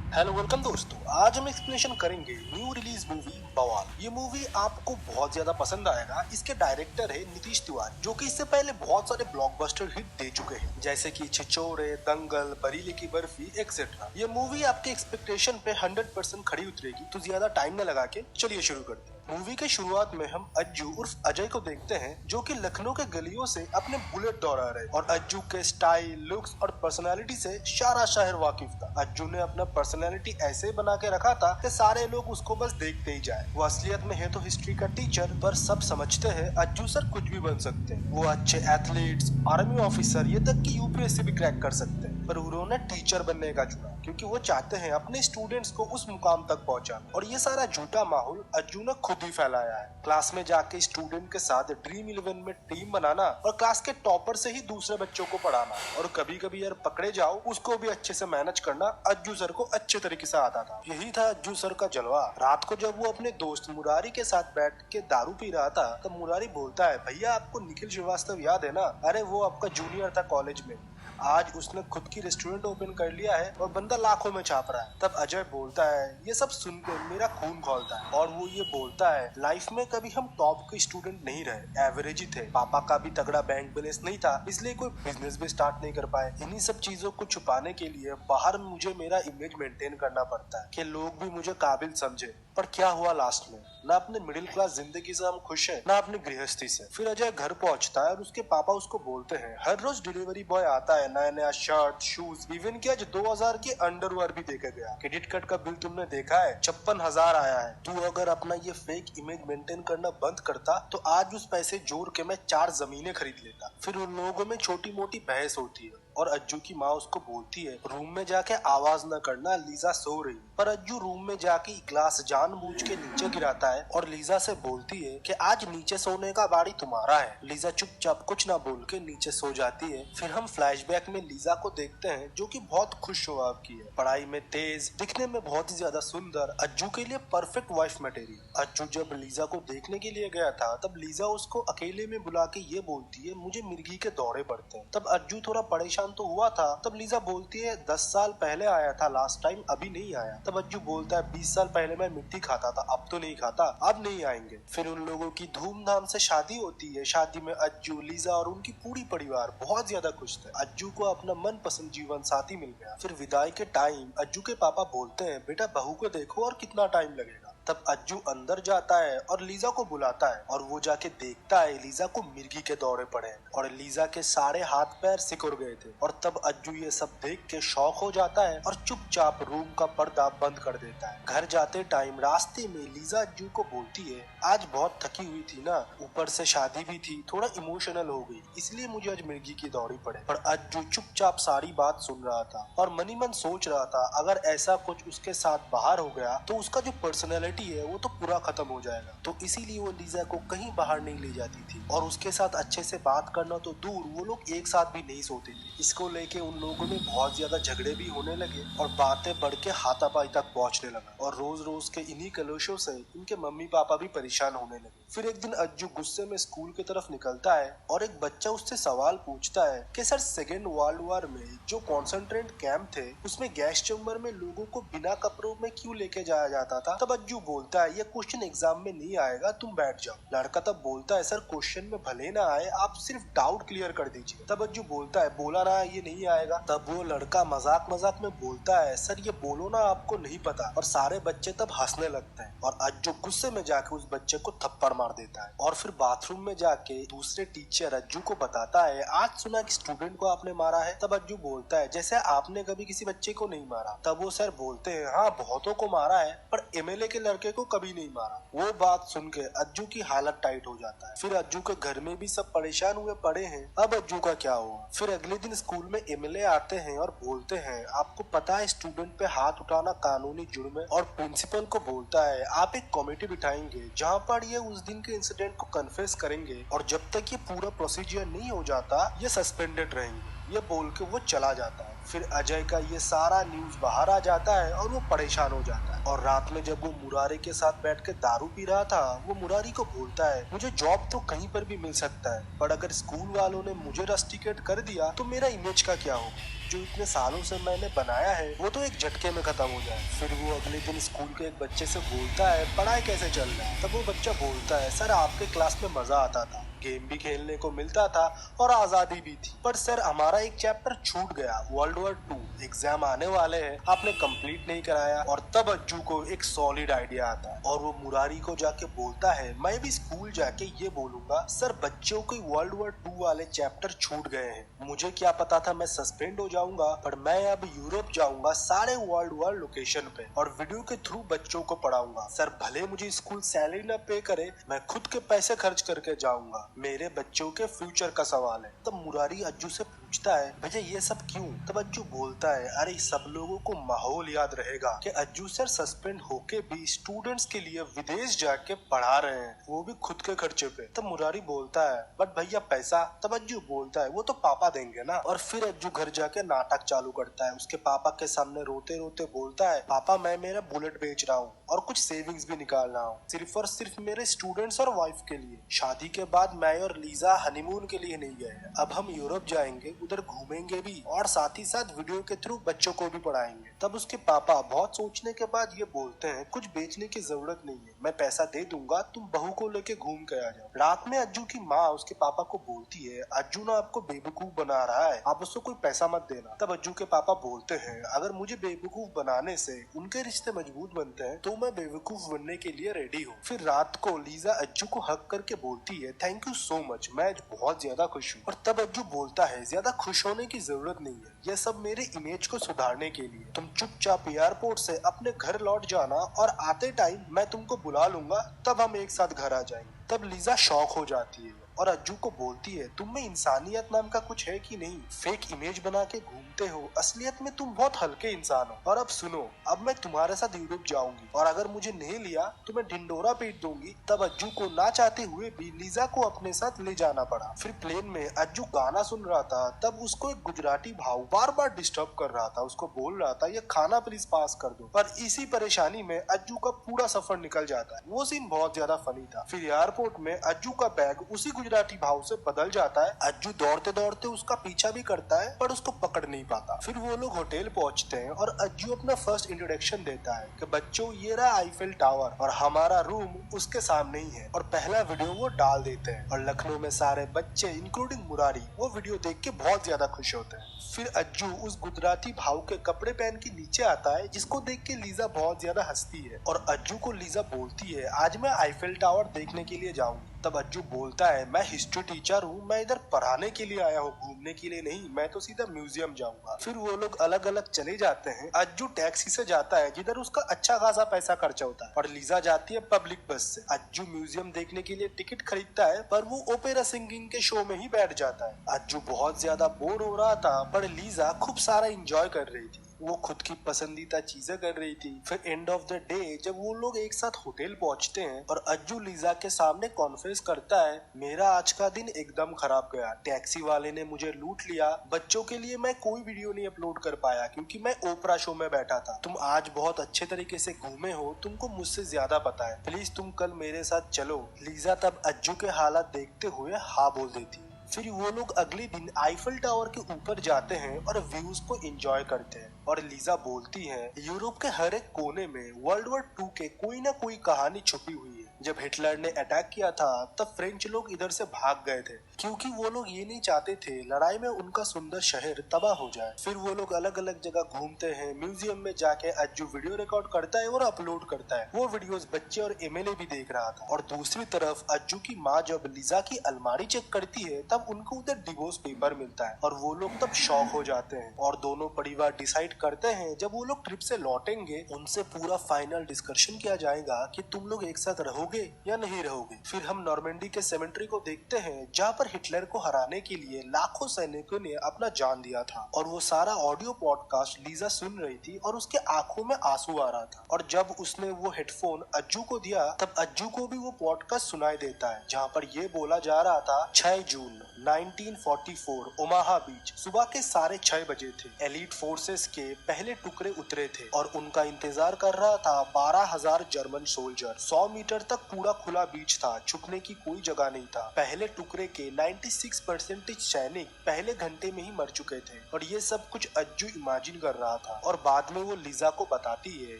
Hello welcome दोस्तों, आज हम एक्सप्लेनेशन करेंगे न्यू रिलीज मूवी बवाल। ये मूवी आपको बहुत ज्यादा पसंद आएगा। इसके डायरेक्टर है नीतीश तिवारी, जो कि इससे पहले बहुत सारे ब्लॉकबस्टर हिट दे चुके हैं, जैसे कि छिछोरे, दंगल, बरीली की बर्फी एक्सेट्रा। ये मूवी आपके एक्सपेक्टेशन पे 100% खड़ी उतरेगी। तो ज्यादा टाइम न लगा के चलिए शुरू करते हैं। मूवी के शुरुआत में हम अज्जू उर्फ अजय को देखते हैं, जो कि लखनऊ के गलियों से अपने बुलेट दौड़ा रहे और अज्जू के स्टाइल, लुक्स और पर्सनालिटी से सारा शहर वाकिफ था। अज्जू ने अपना पर्सनालिटी ऐसे बना के रखा था कि सारे लोग उसको बस देखते ही जाए। वो असलियत में है तो हिस्ट्री का टीचर, पर सब समझते हैं अज्जू सर कुछ भी बन सकते हैं। वो अच्छे एथलीट्स, आर्मी ऑफिसर, ये तक कि यूपीएससी भी क्रैक कर सकते हैं, पर उन्होंने टीचर बनने का चुना क्योंकि वो चाहते हैं अपने स्टूडेंट्स को उस मुकाम तक पहुंचाना। और ये सारा झूठा माहौल अज्जू ने खुद ही फैलाया है। क्लास में जाके स्टूडेंट के साथ ड्रीम 11 में टीम बनाना और क्लास के टॉपर से ही दूसरे बच्चों को पढ़ाना, और कभी कभी यार पकड़े जाओ उसको भी अच्छे से मैनेज करना अज्जू सर को अच्छे तरीके से आता था। यही था अज्जू सर का जलवा। रात को जब वो अपने दोस्त मुरारी के साथ बैठ के दारू पी रहा था, तब मुरारी बोलता है, भैया आपको निखिल श्रीवास्तव याद है ना? अरे वो आपका जूनियर था कॉलेज में, आज उसने खुद की रेस्टोरेंट ओपन कर लिया है और बंदा लाखों में छाप रहा है। तब अजय बोलता है, ये सब सुनकर मेरा खून खौलता है। और वो ये बोलता है, लाइफ में कभी हम टॉप के स्टूडेंट नहीं रहे, एवरेज ही थे। पापा का भी तगड़ा बैंक बैलेंस नहीं था, इसलिए कोई बिजनेस भी स्टार्ट नहीं कर पाए। इन्हीं सब चीजों को छुपाने के लिए बाहर मुझे मेरा इमेज मेंटेन करना पड़ता है कि लोग भी मुझे काबिल समझे। पर क्या हुआ लास्ट में? ना अपने मिडिल क्लास जिंदगी से हम खुश हैं, ना अपनी गृहस्थी से। फिर अजय घर पहुंचता है और उसके पापा उसको बोलते हैं, हर रोज डिलीवरी बॉय आता है, नया नया शर्ट, शूज, इवन कि आज 2000 के अंडरवेयर भी देखा गया। क्रेडिट कार्ड का बिल तुमने देखा है? 56,000 आया है। तू अगर अपना ये फेक इमेज मेंटेन करना बंद करता तो आज उस पैसे जोड़ के मैं 4 जमीनें खरीद लेता। फिर उन लोगों में छोटी मोटी बहस होती है और अज्जू की माँ उसको बोलती है, रूम में जाके आवाज न करना, लीजा सो रही। पर अज्जू रूम में जाके ग्लास जानबूझ के नीचे गिराता है और लीजा से बोलती है कि आज नीचे सोने का बारी तुम्हारा है। लीजा चुपचाप कुछ ना बोल के नीचे सो जाती है। फिर हम फ्लैशबैक में लीजा को देखते हैं, जो कि बहुत खुश स्वभाव की है, पढ़ाई में तेज, दिखने में बहुत ही ज्यादा सुंदर, अज्जू के लिए परफेक्ट वाइफ मटेरियल। अज्जू जब लीजा को देखने के लिए गया था, तब लीजा उसको अकेले में बुला के ये बोलती है, मुझे मिर्गी के दौरे पड़ते हैं। तब अज्जू थोड़ा परेशान तो हुआ था। तब लीजा बोलती है, 10 साल पहले आया था लास्ट टाइम, अभी नहीं आया। तब अज्जू बोलता है, 20 साल पहले मैं मिट्टी खाता था, अब तो नहीं खाता, अब नहीं आएंगे। फिर उन लोगों की धूमधाम से शादी होती है। शादी में अज्जू, लीजा और उनकी पूरी परिवार बहुत ज्यादा खुश थे। अज्जू को अपना मनपसंद जीवन साथी मिल गया। फिर विदाई के टाइम अज्जू के पापा बोलते हैं, बेटा बहू को देखो और कितना टाइम लगेगा। तब अज्जू अंदर जाता है और लीजा को बुलाता है, और वो जाके देखता है लीजा को मिर्गी के दौरे पड़े और लीजा के सारे हाथ पैर सिकुड़ गए थे। और तब अज्जू ये सब देख के शॉक हो जाता है और चुपचाप रूम का पर्दा बंद कर देता है। घर जाते टाइम रास्ते में लीजा अज्जू को बोलती है, आज बहुत थकी हुई थी ना, ऊपर से शादी भी थी, थोड़ा इमोशनल हो गई, इसलिए मुझे आज मिर्गी की दौड़ी पड़े। पर अज्जू चुपचाप सारी बात सुन रहा था और मनी मन सोच रहा था, अगर ऐसा कुछ उसके साथ बाहर हो गया तो उसका जो पर्सनैलिटी है वो तो पूरा खत्म हो जाएगा। तो इसीलिए वो लीजा को कहीं बाहर नहीं ले जाती थी और उसके साथ अच्छे से बात करना तो दूर, वो लोग एक साथ भी नहीं सोते थे। इसको लेके उन लोगों में बहुत ज्यादा झगड़े भी होने लगे और बातें बढ़ के हाथापाई तक पहुंचने लगा। और रोज रोज के इन्हीं कलेशों से इनके मम्मी पापा भी परेशान होने लगे। फिर एक दिन अज्जू गुस्से में स्कूल की तरफ निकलता है और एक बच्चा उससे सवाल पूछता है कि सर, सेकेंड वर्ल्ड वॉर में जो कॉन्सेंट्रेट कैंप थे उसमें गैस चैम्बर में लोगों को बिना कपड़ों में क्यों लेके जाया जाता था? तब अज्जू बोलता है, ये क्वेश्चन एग्जाम में नहीं आएगा, तुम बैठ जाओ। लड़का तब बोलता है, सर क्वेश्चन में भले ना आए, आप सिर्फ डाउट क्लियर कर दीजिए। तब अज्जू बोलता है, बोला ना ये नहीं आएगा। तब वो लड़का मजाक मजाक में बोलता है, सर ये बोलो ना आपको नहीं पता। और सारे बच्चे तब हंसने लगते हैं और अज्जू गुस्से में जाके उस बच्चे को थप्पड़ मार देता है। और फिर बाथरूम में जाके दूसरे टीचर अज्जू को बताता है, आज सुना कि स्टूडेंट को आपने मारा है। तब अज्जू बोलता है, जैसे आपने कभी किसी बच्चे को नहीं मारा। तब वो सर बोलते हैं, हाँ बहुतों को मारा है, पर एमएलए के लड़के को कभी नहीं मारा। वो बात सुन के अज्जू की हालत टाइट हो जाता है। फिर अज्जू के घर में भी सब परेशान हुए पड़े हैं, अब अज्जू का क्या हुआ? फिर अगले दिन स्कूल में एमएलए आते हैं और बोलते हैं, आपको पता है स्टूडेंट पे हाथ उठाना कानूनी जुर्म है। और प्रिंसिपल को बोलता है, आप एक कमेटी बिठाएंगे जहाँ पर ये उस दिन के इंसिडेंट को कन्फेस करेंगे और जब तक ये पूरा प्रोसीजर नहीं हो जाता ये सस्पेंडेड रहेंगे। ये बोल के वो चला जाता है। फिर अजय का ये सारा न्यूज बाहर आ जाता है और वो परेशान हो जाता है। और रात में जब वो मुरारी के साथ बैठ के दारू पी रहा था, वो मुरारी को बोलता है मुझे जॉब तो कहीं पर भी मिल सकता है, पर अगर स्कूल वालों ने मुझे रस्टिकेट कर दिया तो मेरा इमेज का क्या होगा, जो इतने सालों से मैंने बनाया है वो तो एक झटके में खत्म हो जाए। फिर वो अगले दिन स्कूल के एक बच्चे से बोलता है पढ़ाई कैसे चल रहा है। तब वो बच्चा बोलता है सर आपके क्लास में मजा आता था, गेम भी खेलने को मिलता था और आजादी भी थी, पर सर हमारा एक चैप्टर छूट गया, वर्ल्ड वॉर 2 एग्जाम आने वाले हैं, आपने कंप्लीट नहीं कराया। और तब अज्जू को एक सॉलिड आइडिया आता है और वो मुरारी को जाके बोलता है मैं भी स्कूल जाके ये बोलूंगा सर बच्चों के वर्ल्ड वॉर 2 वाले चैप्टर छूट गए हैं, मुझे क्या पता था मैं सस्पेंड हो जाऊंगा, पर मैं अब यूरोप जाऊंगा सारे वर्ल्ड वॉर लोकेशन पे और वीडियो के थ्रू बच्चों को पढ़ाऊंगा, सर भले मुझे स्कूल सैलरी न पे करे, मैं खुद के पैसे खर्च करके जाऊंगा, मेरे बच्चों के फ्यूचर का सवाल है। तब मुरारी अज्जू से पूछता है भैया ये सब क्यों। तब अज्जू बोलता है अरे सब लोगों को माहौल याद रहेगा कि अज्जू सर सस्पेंड होके भी स्टूडेंट्स के लिए विदेश जाके पढ़ा रहे हैं, वो भी खुद के खर्चे पे। तब मुरारी बोलता है बट भैया पैसा। तब अज्जू बोलता है वो तो पापा देंगे ना। और फिर अज्जू घर जाके नाटक चालू करता है, उसके पापा के सामने रोते रोते बोलता है पापा मैं मेरा बुलेट बेच रहा हूँ और कुछ सेविंग्स भी निकाल रहा हूँ सिर्फ और सिर्फ मेरे स्टूडेंट्स और वाइफ के लिए। शादी के बाद मैं और लीजा हनीमून के लिए नहीं गए, अब हम यूरोप जाएंगे, उधर घूमेंगे भी और साथ ही साथ वीडियो के थ्रू बच्चों को भी पढ़ाएंगे। तब उसके पापा बहुत सोचने के बाद ये बोलते हैं कुछ बेचने की जरूरत नहीं है, मैं पैसा दे दूंगा, तुम बहू को लेके घूम के आ जाओ। रात में अज्जू की माँ उसके पापा को बोलती है अज्जू ना आपको बेवकूफ बना रहा है, आप उसको कोई पैसा मत देना। तब अज्जू के पापा बोलते हैं अगर मुझे बेवकूफ बनाने से उनके रिश्ते मजबूत बनते हैं तो मैं बेवकूफ बनने के लिए रेडी हूँ। फिर रात को लीजा अज्जू को हक करके बोलती है थैंक यू सो मच, मैं आज बहुत ज्यादा खुश हूँ। और तब अज्जू बोलता है ज्यादा खुश होने की जरूरत नहीं है, यह सब मेरे इमेज को सुधारने के लिए, तुम चुपचाप एयरपोर्ट से अपने घर लौट जाना और आते टाइम मैं तुमको बुला लूंगा, तब हम एक साथ घर आ जाएंगे। तब लीजा शॉक हो जाती है और अज्जू को बोलती है तुम में इंसानियत नाम का कुछ है कि नहीं, फेक इमेज बना के घूमते हो, असलियत में तुम बहुत हल्के इंसान हो। और अब सुनो, अब मैं तुम्हारे साथ यूरोप जाऊंगी और अगर मुझे नहीं लिया तो मैं ढिंडोरा पीट दूंगी। तब अज्जू को ना चाहते हुए भी लीजा को अपने साथ ले जाना पड़ा। फिर प्लेन में अज्जू गाना सुन रहा था, तब उसको एक गुजराती भाव बार बार डिस्टर्ब कर रहा था, उसको बोल रहा था ये खाना प्लीज पास कर दो। पर इसी परेशानी में अज्जू का पूरा सफर निकल जाता है। वो सीन बहुत ज्यादा फनी था। फिर एयरपोर्ट में अज्जू का बैग उसी गुजराती भाव से बदल जाता है, अज्जू दौड़ते दौड़ते उसका पीछा भी करता है पर उसको पकड़ नहीं पाता। फिर वो लोग होटल पहुंचते हैं और अज्जू अपना फर्स्ट इंट्रोडक्शन देता है कि बच्चों ये रहा आईफिल टावर और हमारा रूम उसके सामने ही है, और पहला वीडियो वो डाल देते हैं और लखनऊ में सारे बच्चे इंक्लूडिंग मुरारी वो वीडियो देख के बहुत ज्यादा खुश होते हैं। फिर अज्जू उस गुजराती भाव के कपड़े पहन के नीचे आता है, जिसको देख के लीजा बहुत ज्यादा हंसती है और अज्जू को लीजा बोलती है आज मैं आईफिल टावर देखने के लिए जाऊंगी। तब अज्जू बोलता है मैं हिस्ट्री टीचर हूँ, मैं इधर पढ़ाने के लिए आया हूँ, घूमने के लिए नहीं, मैं तो सीधा म्यूजियम जाऊंगा। फिर वो लोग अलग अलग चले जाते हैं। अज्जू टैक्सी से जाता है जिधर उसका अच्छा खासा पैसा खर्चा होता है और लीजा जाती है पब्लिक बस से। अज्जू म्यूजियम देखने के लिए टिकट खरीदता है पर वो ओपेरा सिंगिंग के शो में ही बैठ जाता है। अज्जू बहुत ज्यादा बोर हो रहा था पर लीजा खूब सारा एंजॉय कर रही थी, वो खुद की पसंदीदा चीजें कर रही थी। फिर एंड ऑफ द डे जब वो लोग एक साथ होटल पहुंचते हैं और अज्जू लीजा के सामने कॉन्फ्रेंस करता है मेरा आज का दिन एकदम खराब गया, टैक्सी वाले ने मुझे लूट लिया, बच्चों के लिए मैं कोई वीडियो नहीं अपलोड कर पाया क्योंकि मैं ओपरा शो में बैठा था, तुम आज बहुत अच्छे तरीके से घूमे हो, तुमको मुझसे ज्यादा पता है, प्लीज तुम कल मेरे साथ चलो। लीजा तब अज्जू के हालात देखते हुए हाँ बोल देती। फिर वो लोग अगले दिन आईफिल टावर के ऊपर जाते हैं और व्यूज को एंजॉय करते हैं और लीजा बोलती है यूरोप के हर एक कोने में वर्ल्ड वॉर 2 के कोई ना कोई कहानी छुपी हुई है। जब हिटलर ने अटैक किया था तब फ्रेंच लोग इधर से भाग गए थे क्योंकि वो लोग ये नहीं चाहते थे लड़ाई में उनका सुंदर शहर तबाह हो जाए। फिर वो लोग अलग अलग जगह घूमते हैं, म्यूजियम में जाके अज्जू वीडियो रिकॉर्ड करता है और अपलोड करता है, वो वीडियोस बच्चे और एमएलए भी देख रहा था। और दूसरी तरफ अज्जू की माँ जब लीजा की अलमारी चेक करती है तब उनको उधर डिवोर्स पेपर मिलता है और वो लोग तब शॉक हो जाते हैं और दोनों परिवार डिसाइड करते हैं जब वो लोग ट्रिप से लौटेंगे उनसे पूरा फाइनल डिस्कशन किया जाएगा कि तुम लोग एक साथ रहोगे या नहीं रहोगे। फिर हम नॉर्मेंडी के सेमेंट्री को देखते हैं जहाँ पर हिटलर को हराने के लिए लाखों सैनिकों ने अपना जान दिया था और वो सारा ऑडियो पॉडकास्ट लीजा सुन रही थी और उसके आंखों में आंसू आ रहा था। और जब उसने वो हेडफोन अज्जू को दिया तब अज्जू को भी वो पॉडकास्ट सुनाई देता है जहाँ पर ये बोला जा रहा था 6 जून 1944 ओमाहा बीच सुबह के 6:30 बजे थे। एलीट फोर्सेस के पहले टुकड़े उतरे थे और उनका इंतजार कर रहा था 12,000 जर्मन सोल्जर। 100 मीटर तक पूरा खुला बीच था, छुपने की कोई जगह नहीं था। पहले टुकड़े के 96% सैनिक पहले घंटे में ही मर चुके थे और ये सब कुछ अज्जू इमेजिन कर रहा था। और बाद में वो लीजा को बताती है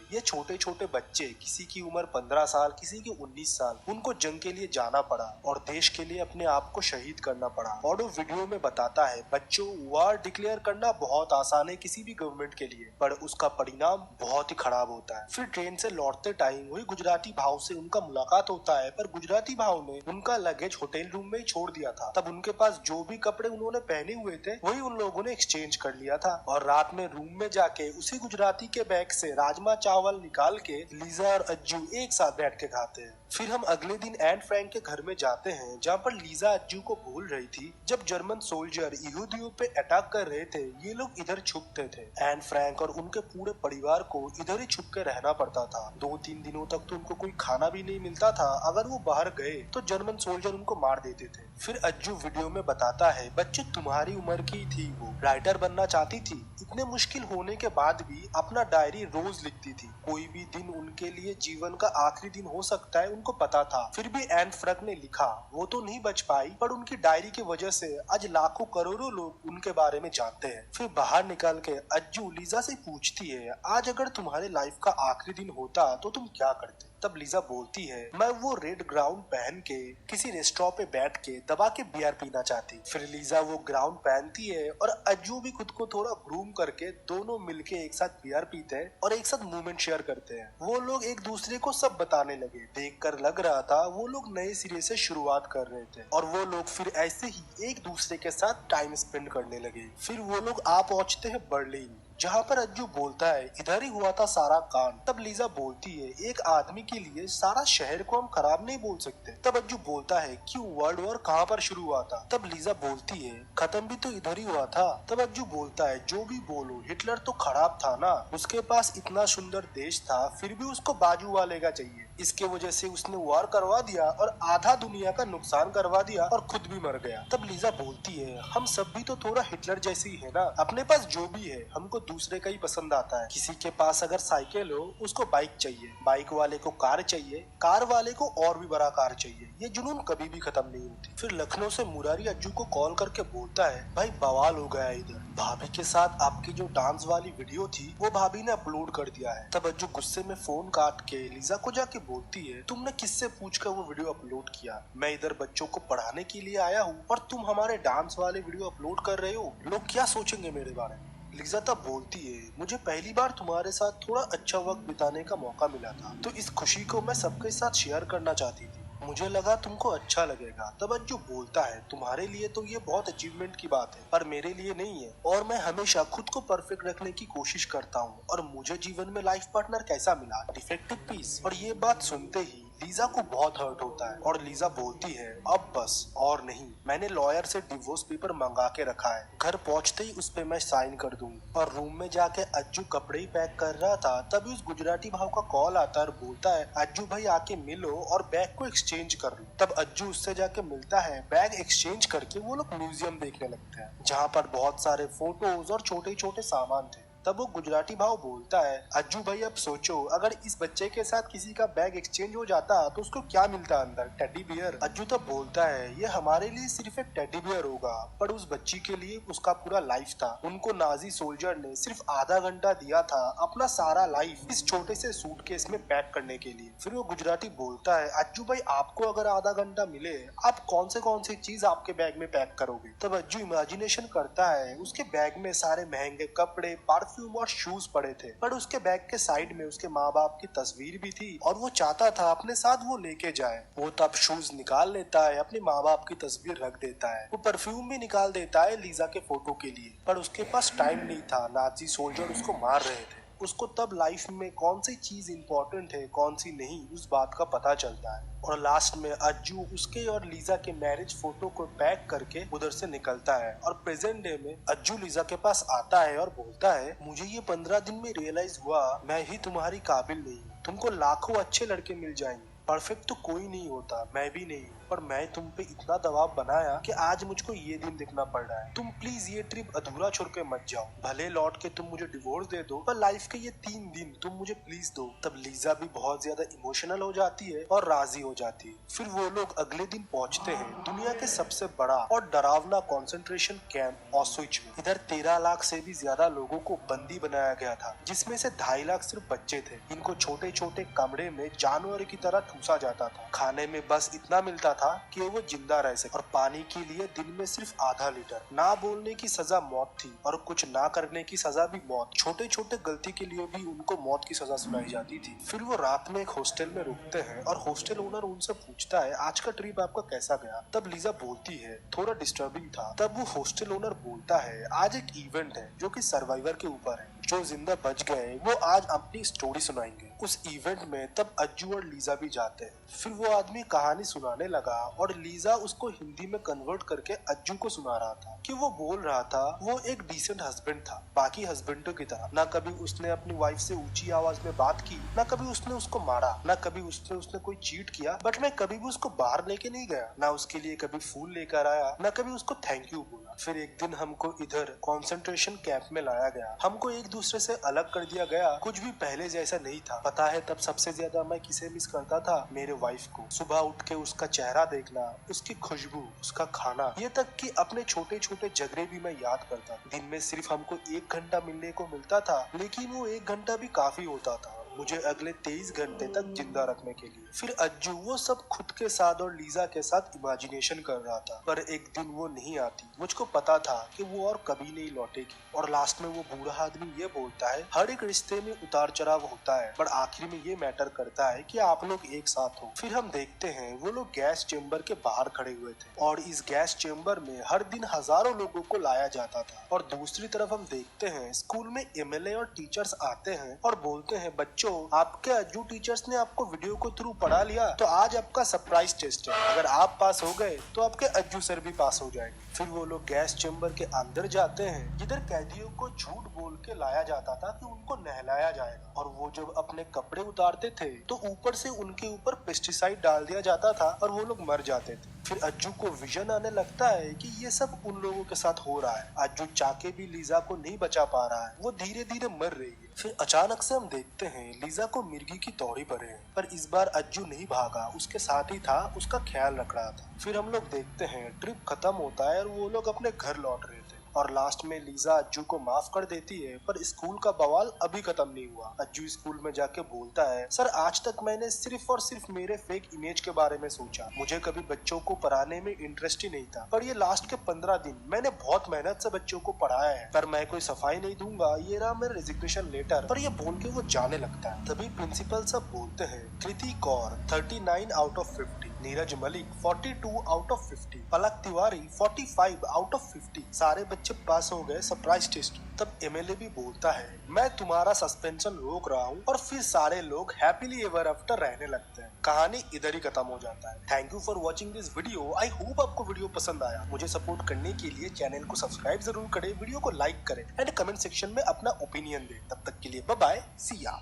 ये छोटे छोटे बच्चे, किसी की उम्र 15 साल, किसी की 19 साल, उनको जंग के लिए जाना पड़ा और देश के लिए अपने आप को शहीद करना पड़ा। ऑडियो वीडियो में बताता है बच्चों, वार डिक्लेयर करना बहुत आसान है किसी भी गवर्नमेंट के लिए, पर उसका परिणाम बहुत ही खराब होता है। फिर ट्रेन से लौटते टाइम वही गुजराती भाव से उनका मुलाकात होता है, पर गुजराती भाव ने उनका लगेज होटल रूम में ही छोड़ दिया था। तब उनके पास जो भी कपड़े उन्होंने पहने हुए थे वही उन लोगों ने एक्सचेंज कर लिया था और रात में रूम में जाके उसी गुजराती के बैग से राजमा चावल निकाल के लीजा और अज्जू एक साथ बैठ के खाते हैं। फिर हम अगले दिन एन फ्रैंक के घर में जाते हैं जहाँ पर लीजा अज्जू को भूल रही थी। जब जर्मन सोल्जर यहूदियों पे अटैक कर रहे थे ये लोग इधर छुपते थे। एन फ्रैंक और उनके पूरे परिवार को इधर ही छुप के रहना पड़ता था। 2-3 दिनों तक तो उनको कोई खाना भी नहीं मिलता था। अगर वो बाहर गए तो जर्मन सोल्जर उनको मार देते थे। फिर अज्जू वीडियो में बताता है बच्चे तुम्हारी उम्र की थी, वो राइटर बनना चाहती थी। इतने मुश्किल होने के बाद भी अपना डायरी रोज लिखती थी। कोई भी दिन उनके लिए जीवन का आखिरी दिन हो सकता है उनको पता था। फिर भी एन फ्रैंक ने लिखा, वो तो नहीं बच पाई पर उनकी डायरी की वजह से आज लाखों करोड़ों लोग उनके बारे में जानते हैं। फिर बाहर निकल के अज्जू लीजा से पूछती है आज अगर तुम्हारे लाइफ का आखिरी दिन होता तो तुम क्या करते। तब लीजा बोलती है मैं वो रेड ग्राउंड पहन के किसी रेस्टोरेंट पे बैठ के दबा के बियर पीना चाहती। फिर लीजा वो ग्राउंड पहनती है और अज्जू भी खुद को थोड़ा ग्रूम करके दोनों मिलके एक साथ बियर पीते हैं और एक साथ मूवमेंट शेयर करते हैं। वो लोग एक दूसरे को सब बताने लगे। देखकर लग रहा था वो लोग नए सिरे से शुरुआत कर रहे थे और वो लोग फिर ऐसे ही एक दूसरे के साथ टाइम स्पेंड करने लगे। फिर वो लोग आ पहुंचते हैं बर्लिन जहाँ पर अज्जू बोलता है इधर ही हुआ था सारा कांड। तब लीजा बोलती है एक आदमी के लिए सारा शहर को हम खराब नहीं बोल सकते। तब अज्जू बोलता है क्यों, वर्ल्ड वॉर कहाँ पर शुरू हुआ था। तब लीजा बोलती है खत्म भी तो इधर ही हुआ था। तब अज्जू बोलता है जो भी बोलो हिटलर तो खराब था ना, उसके पास इतना सुंदर देश था फिर भी उसको बाजू वाले का चाहिए, इसके वजह से उसने वार करवा दिया और आधा दुनिया का नुकसान करवा दिया और खुद भी मर गया। तब लीजा बोलती है हम सब भी तो थोड़ा हिटलर जैसे ही है ना, अपने पास जो भी है हमको दूसरे का ही पसंद आता है। किसी के पास अगर साइकिल हो उसको बाइक चाहिए, बाइक वाले को कार चाहिए, कार वाले को और भी बड़ा कार चाहिए। ये जुनून कभी भी खत्म नहीं होती। फिर लखनऊ से मुरारी अज्जू को कॉल करके बोलता है भाई बवाल हो गया इधर, भाभी के साथ आपकी जो डांस वाली वीडियो थी वो भाभी ने अपलोड कर दिया है। तब अज्जू गुस्से में फोन काट के लीजा को जाके बोलती है तुमने किससे पूछकर वो वीडियो अपलोड किया, मैं इधर बच्चों को पढ़ाने के लिए आया हूँ और तुम हमारे डांस वाले वीडियो अपलोड कर रहे हो, लोग क्या सोचेंगे मेरे बारे में। लीजा तब बोलती है मुझे पहली बार तुम्हारे साथ थोड़ा अच्छा वक्त बिताने का मौका मिला था तो इस खुशी को मैं सबके साथ शेयर करना चाहती थी, मुझे लगा तुमको अच्छा लगेगा। तब अज्जू बोलता है तुम्हारे लिए तो ये बहुत अचीवमेंट की बात है पर मेरे लिए नहीं है और मैं हमेशा खुद को परफेक्ट रखने की कोशिश करता हूँ और मुझे जीवन में लाइफ पार्टनर कैसा मिला, डिफेक्टिव पीस। और ये बात सुनते ही लीजा को बहुत हर्ट होता है और लीजा बोलती है अब बस और नहीं, मैंने लॉयर से डिवोर्स पेपर मंगा के रखा है, घर पहुंचते ही उस पे मैं साइन कर दूंगी। और रूम में जाके अज्जू कपड़े ही पैक कर रहा था तभी उस गुजराती भाव का कॉल आता है और बोलता है अज्जू भाई आके मिलो और बैग को एक्सचेंज कर लो। तब अज्जू उससे जाके मिलता है, बैग एक्सचेंज करके वो लोग म्यूजियम देखने लगते हैं जहाँ पर बहुत सारे फोटोज और छोटे छोटे सामान थे। तब वो गुजराती भाव बोलता है अज्जू भाई अब सोचो अगर इस बच्चे के साथ किसी का बैग एक्सचेंज हो जाता तो उसको क्या मिलता अंदर, टेडी बियर। अज्जू तब बोलता है ये हमारे लिए सिर्फ एक टेडी बियर होगा पर उस बच्ची के लिए उसका पूरा लाइफ था। उनको नाजी सोल्जर ने सिर्फ आधा घंटा दिया था अपना सारा लाइफ इस छोटे से सूटकेस में पैक करने के लिए। फिर वो गुजराती बोलता है अज्जू भाई आपको अगर आधा घंटा मिले आप कौन सी चीज आपके बैग में पैक करोगे। तब अज्जू इमेजिनेशन करता है उसके बैग में सारे महंगे कपड़े, परफ्यूम और शूज पड़े थे, पर उसके बैग के साइड में उसके माँ बाप की तस्वीर भी थी और वो चाहता था अपने साथ वो लेके जाए। वो तब शूज निकाल लेता है, अपने माँ बाप की तस्वीर रख देता है, वो परफ्यूम भी निकाल देता है लीजा के फोटो के लिए, पर उसके पास टाइम नहीं था। नाजी सोल्जर उसको मार रहे थे। उसको तब लाइफ में कौन सी चीज इंपॉर्टेंट है कौन सी नहीं, उस बात का पता चलता है। और लास्ट में अज्जू उसके और लीजा के मैरिज फोटो को पैक करके उधर से निकलता है और प्रेजेंट डे में अज्जू लीजा के पास आता है और बोलता है, मुझे ये 15 दिन में रियलाइज हुआ मैं ही तुम्हारी काबिल नहीं हूँ। तुमको लाखों अच्छे लड़के मिल जाएंगे, परफेक्ट तो कोई नहीं होता, मैं भी नहीं हूँ, पर मैं तुम पे इतना दबाव बनाया कि आज मुझको ये दिन देखना पड़ रहा है। तुम प्लीज ये ट्रिप अधूरा छोड़ के मत जाओ। भले लौट के तुम मुझे डिवोर्स दे दो, पर लाइफ के ये 3 दिन तुम मुझे प्लीज दो। तब लीजा भी बहुत ज्यादा इमोशनल हो जाती है और राजी हो जाती है। फिर वो लोग अगले दिन पहुंचते हैं दुनिया के सबसे बड़ा और डरावना कॉन्सेंट्रेशन कैंप ऑस्विच में। इधर 13 लाख से भी ज्यादा लोगों को बंदी बनाया गया था, जिसमें से 2.5 लाख सिर्फ बच्चे थे। इनको छोटे छोटे कमरे में जानवर की तरह ठूसा जाता था। खाने में बस इतना मिलता था कि वो जिंदा रह सके, और पानी के लिए दिन में सिर्फ आधा लीटर। ना बोलने की सजा मौत थी और कुछ ना करने की सजा भी मौत। छोटे छोटे गलती के लिए भी उनको मौत की सजा सुनाई जाती थी। फिर वो रात में एक हॉस्टल में रुकते हैं और हॉस्टल ओनर उनसे पूछता है, आज का ट्रिप आपका कैसा गया? तब लीजा बोलती है, थोड़ा डिस्टर्बिंग था। तब वो हॉस्टल ओनर बोलता है, आज एक इवेंट है जो कि सर्वाइवर के ऊपर है। जो जिंदा बच गए वो आज अपनी स्टोरी सुनाएंगे। उस इवेंट में तब अज्जू और लीजा भी जाते हैं। फिर वो आदमी कहानी सुनाने लगा और लीजा उसको हिंदी में कन्वर्ट करके अज्जू को सुना रहा था कि वो बोल रहा था वो एक डिसेंट हस्बैंड था, बाकी हस्बैंडों की तरह। ना कभी उसने अपनी वाइफ से ऊंची आवाज में बात की, ना कभी उसने उसको मारा, ना कभी उसने कोई चीट किया, बट मैं कभी भी उसको बाहर लेके नहीं गया, ना उसके लिए कभी फूल लेकर आया, ना कभी उसको थैंक यू बोला। फिर एक दिन हमको इधर कॉन्सेंट्रेशन कैंप में लाया गया। हमको एक दूसरे से अलग कर दिया गया। कुछ भी पहले जैसा नहीं था। पता है तब सबसे ज्यादा मैं किसे मिस करता था? मेरे वाइफ को। सुबह उठ के उसका चेहरा देखना, उसकी खुशबू, उसका खाना, ये तक कि अपने छोटे छोटे झगड़े भी मैं याद करता। दिन में सिर्फ हमको 1 घंटा मिलने को मिलता था, लेकिन वो 1 घंटा भी काफी होता था मुझे अगले 23 घंटे तक जिंदा रखने के लिए। फिर अज्जू वो सब खुद के साथ और लीजा के साथ इमेजिनेशन कर रहा था, पर एक दिन वो नहीं आती। मुझको पता था कि वो और कभी नहीं लौटेगी। और लास्ट में वो बूढ़ा आदमी ये बोलता है, हर एक रिश्ते में उतार चढ़ाव होता है, पर आखिर में ये मैटर करता है कि आप लोग एक साथ हो। फिर हम देखते हैं वो लोग गैस चेम्बर के बाहर खड़े हुए थे और इस गैस चेम्बर में हर दिन हजारों लोगों को लाया जाता था। और दूसरी तरफ हम देखते हैं स्कूल में एमएलए और टीचर्स आते हैं और बोलते हैं, बच्चों आपके अज्जू टीचर्स ने आपको वीडियो के थ्रू पढ़ा लिया, तो आज आपका सरप्राइज टेस्ट है। अगर आप पास हो गए तो आपके अज्जू सर भी पास हो जाएंगे। फिर वो लोग गैस चेम्बर के अंदर जाते हैं, जिधर कैदियों को झूठ बोल के लाया जाता था कि उनको नहलाया जाएगा। और वो जब अपने कपड़े उतारते थे तो ऊपर से उनके ऊपर पेस्टिसाइड डाल दिया जाता था और वो लोग मर जाते थे। फिर अज्जू को विजन आने लगता है कि ये सब उन लोगों के साथ हो रहा है। अज्जू चाके भी लीजा को नहीं बचा पा रहा है, वो धीरे धीरे मर रही है। फिर अचानक से हम देखते हैं लीजा को मिर्गी की दौड़ी पड़े हैं, पर इस बार अज्जू नहीं भागा, उसके साथ ही था, उसका ख्याल रख रहा था। फिर हम लोग देखते हैं ट्रिप खत्म होता है और वो लोग अपने घर लौट रहे थे और लास्ट में लीजा अज्जू को माफ कर देती है, पर स्कूल का बवाल अभी खत्म नहीं हुआ। अज्जू स्कूल में जाके बोलता है, सर आज तक मैंने सिर्फ और सिर्फ मेरे फेक इमेज के बारे में सोचा, मुझे कभी बच्चों को पढ़ाने में इंटरेस्ट ही नहीं था, पर ये लास्ट के 15 दिन मैंने बहुत मेहनत से बच्चों को पढ़ाया है, पर मैं कोई सफाई नहीं दूंगा, ये रहा मेरा रेजिग्नेशन लेटर। पर ये बोल के वो जाने लगता है। तभी प्रिंसिपल सब बोलते हैं, Kriti Kaur 39 out of 50, Neeraj Malik 42 out of 50, Palak Tiwari 45 out of 50, सारे बच्चे पास हो गए सरप्राइज टेस्ट। तब एमएलए भी बोलता है, मैं तुम्हारा सस्पेंशन रोक रहा हूँ, और फिर सारे लोग हैप्पीली एवर आफ्टर रहने लगते हैं। कहानी इधर ही खत्म हो जाता है। Thank you for watching this video. I hope आपको वीडियो पसंद आया। मुझे सपोर्ट करने के लिए चैनल को सब्सक्राइब जरूर करें, वीडियो को लाइक करें एंड कमेंट सेक्शन में अपना ओपिनियन दें। तब तक के लिए बाय बाय, सी या।